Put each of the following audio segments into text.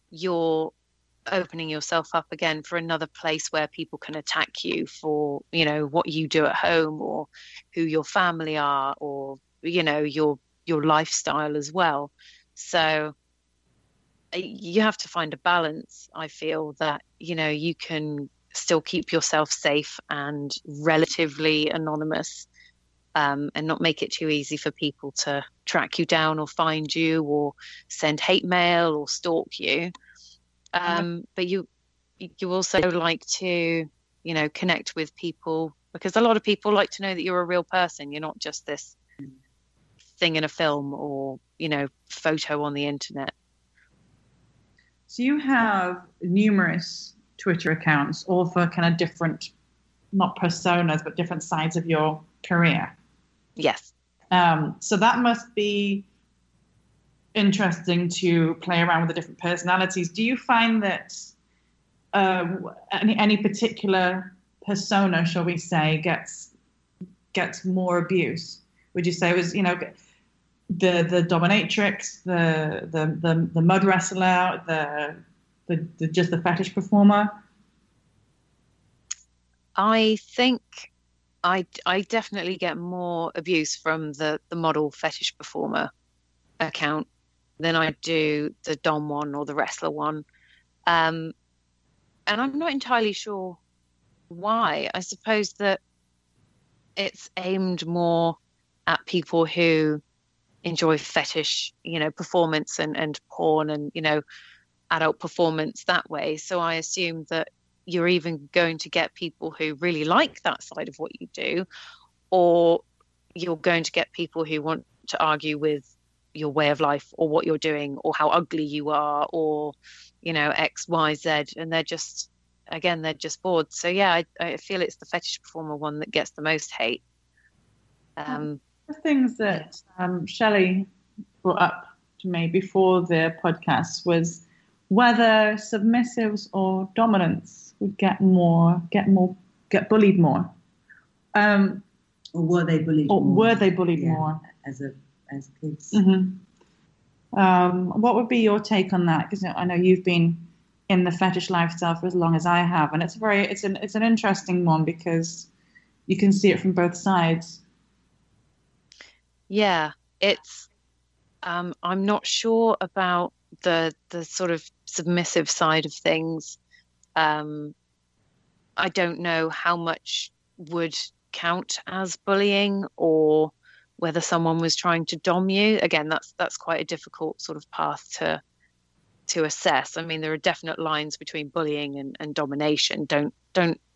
you're opening yourself up again for another place where people can attack you for, what you do at home, or who your family are, or, your lifestyle as well. So you have to find a balance. I feel that, you can still keep yourself safe and relatively anonymous, and not make it too easy for people to track you down or find you or send hate mail or stalk you. But you also like to, connect with people, because a lot of people like to know that you're a real person. You're not just this thing in a film or, photo on the internet. So you have numerous Twitter accounts, all for kind of different, not personas, but different sides of your career. Yes. So that must be interesting to play around with the different personalities. Do you find that any particular persona, shall we say, gets more abuse? Would you say it was, the dominatrix, the mud wrestler, the just the fetish performer? I think I definitely get more abuse from the model fetish performer account than I do the dom one or the wrestler one. And I'm not entirely sure why. I suppose that it's aimed more at people who enjoy fetish, performance and porn and, adult performance that way. So I assume that you're even going to get people who really like that side of what you do, or you're going to get people who want to argue with your way of life or what you're doing or how ugly you are, or, X, Y, Z. And they're just bored. So yeah, I feel it's the fetish performer one that gets the most hate. The things that Shelley brought up to me before the podcast was whether submissives or dominants would get bullied more. Or were they bullied more? Were they bullied more? As kids. Mm-hmm. What would be your take on that? Because I know you've been in the fetish lifestyle for as long as I have, and it's an interesting one because you can see it from both sides. Yeah, it's I'm not sure about the sort of submissive side of things. I don't know how much would count as bullying, or whether someone was trying to dom you. Again, that's quite a difficult sort of path to assess. I mean, there are definite lines between bullying and domination. Don't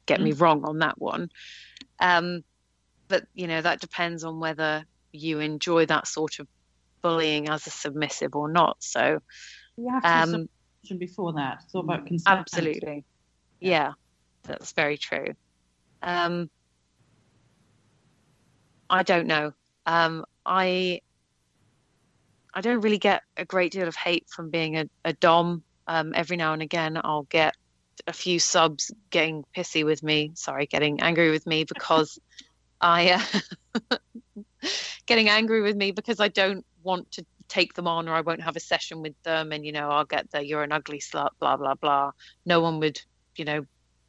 get me wrong on that one. But that depends on whether you enjoy that sort of bullying as a submissive or not. So you have to before that. It's all about consent. Absolutely. Yeah, that's very true. I don't know. I don't really get a great deal of hate from being a dom. Every now and again, I'll get a few subs getting angry with me because getting angry with me because I don't want to take them on, or I won't have a session with them, and I'll get the "you're an ugly slut," blah blah blah. No one would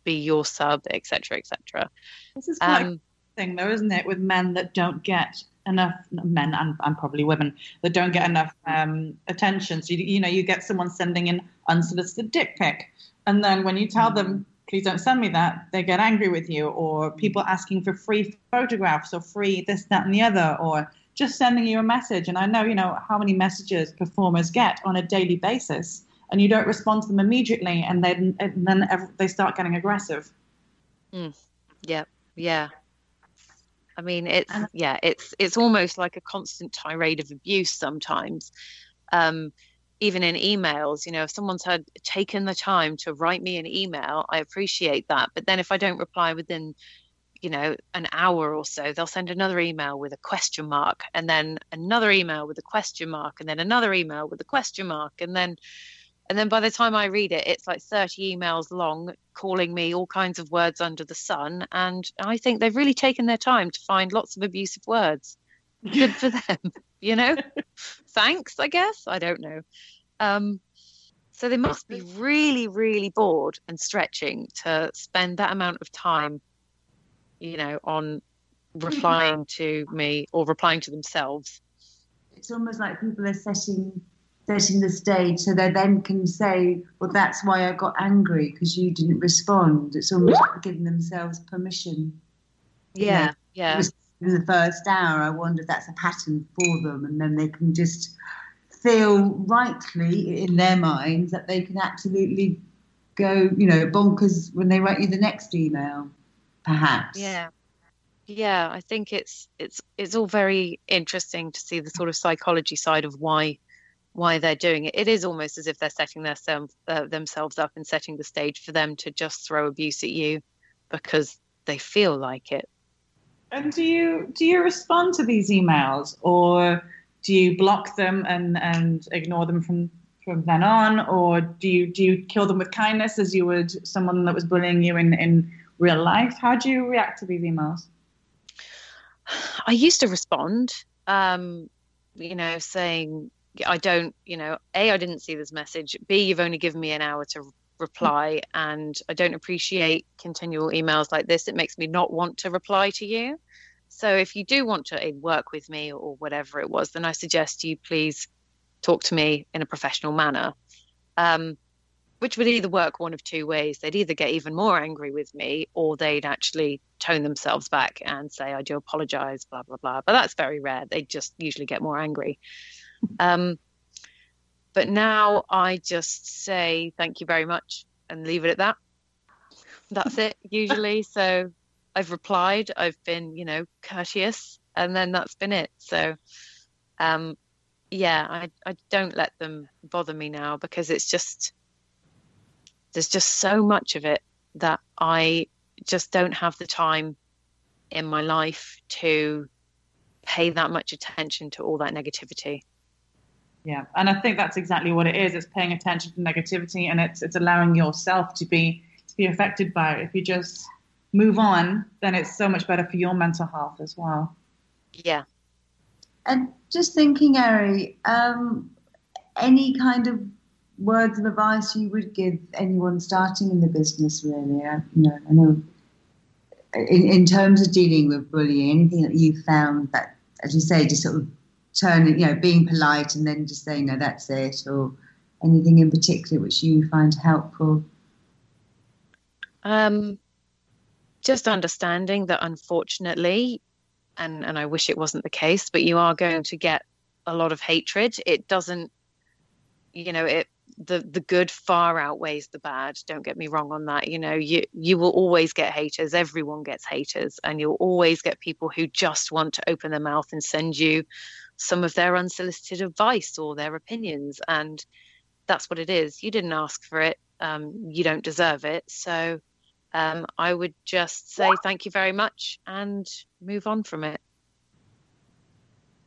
be your sub, etc etc. This is quite a thing though, isn't it, with men that don't get enough, men and probably women that don't get enough attention. So you get someone sending in unsolicited dick pic, and then when you tell them please don't send me that, they get angry with you. Or people asking for free photographs or free this, that, and the other, or just sending you a message. And I know how many messages performers get on a daily basis, and you don't respond to them immediately, and then they start getting aggressive. Yeah. I mean, it's almost like a constant tirade of abuse sometimes. Even in emails, if someone's had taken the time to write me an email, I appreciate that. But then if I don't reply within, an hour or so, they'll send another email with a question mark, and then another email with a question mark, and then another email with a question mark. And then by the time I read it, it's like 30 emails long, calling me all kinds of words under the sun. And I think they've really taken their time to find lots of abusive words. Good for them, Thanks, I guess. I don't know. So they must be really, really bored and stretching to spend that amount of time, on replying to me or replying to themselves. It's almost like people are setting the stage so they then can say, well, that's why I got angry, because you didn't respond. It's almost like giving themselves permission. Yeah, yeah. In the first hour, I wonder if that's a pattern for them, and then they can just feel rightly in their minds that they can absolutely go, bonkers when they write you the next email, perhaps. Yeah, I think it's all very interesting to see the sort of psychology side of why they're doing it. It is almost as if they're setting themselves up and setting the stage for them to just throw abuse at you because they feel like it. And do you respond to these emails, or do you block them and ignore them from then on, or do you kill them with kindness as you would someone that was bullying you in real life? How do you react to these emails? I used to respond, saying I don't, A, I didn't see this message. B, you've only given me an hour to reply, and I don't appreciate continual emails like this. It makes me not want to reply to you. So if you do want to work with me or whatever it was, then I suggest you please talk to me in a professional manner, which would either work one of two ways. They'd either get even more angry with me, or they'd actually tone themselves back and say, I do apologize, blah, blah, blah. But that's very rare. They just usually get more angry. But now I just say thank you very much and leave it at that. That's it, usually. So I've replied, I've been, courteous, and then that's been it. So, I don't let them bother me now, because there's just so much of it that I just don't have the time in my life to pay that much attention to all that negativity. Yeah, and I think that's exactly what it is. It's paying attention to negativity, and it's allowing yourself to be affected by it. If you just move on, then it's so much better for your mental health as well. Yeah. And just thinking, Ari, any kind of words of advice you would give anyone starting in the business, really? I know in terms of dealing with bullying, anything that you found that, as you say, just sort of turning, being polite and then just saying, no, that's it, or anything in particular which you find helpful? Just understanding that, unfortunately, and I wish it wasn't the case, but you are going to get a lot of hatred. It doesn't, the good far outweighs the bad. Don't get me wrong on that. You will always get haters. Everyone gets haters, and you'll always get people who just want to open their mouth and send you some of their unsolicited advice or their opinions. And that's what it is. You didn't ask for it. You don't deserve it. So I would just say thank you very much and move on from it.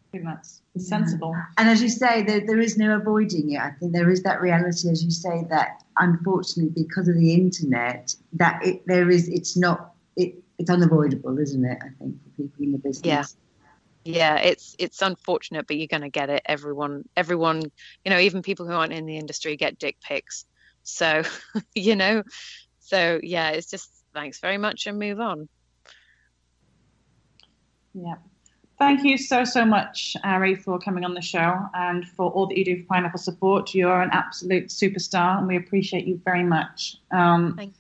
I think that's sensible. And as you say, there is no avoiding it. I think there is that reality, as you say, that unfortunately, because of the internet, that it's unavoidable, isn't it? I think for people in the business. Yeah, it's unfortunate, but you're going to get it. Everyone, even people who aren't in the industry get dick pics. So, so yeah, it's just thanks very much and move on. Yeah. Thank you so much, Ari, for coming on the show and for all that you do for Pineapple Support. You're an absolute superstar, and we appreciate you very much. Thanks.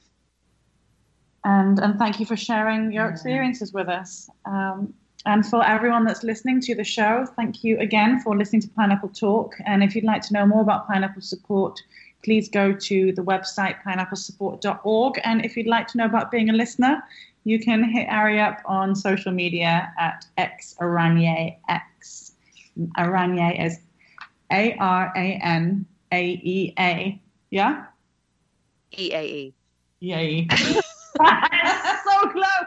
And thank you for sharing your experiences with us. And for everyone that's listening to the show, thank you again for listening to Pineapple Talk. And if you'd like to know more about Pineapple Support, please go to the website pineapplesupport.org. And if you'd like to know about being a listener, you can hit Ari up on social media at Araneae. Araneae is Araneae. Yeah? EAE. Yay. So close.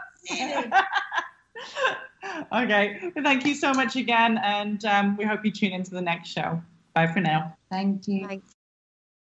Okay. Thank you so much again. And we hope you tune into the next show. Bye for now. Thank you. Thanks.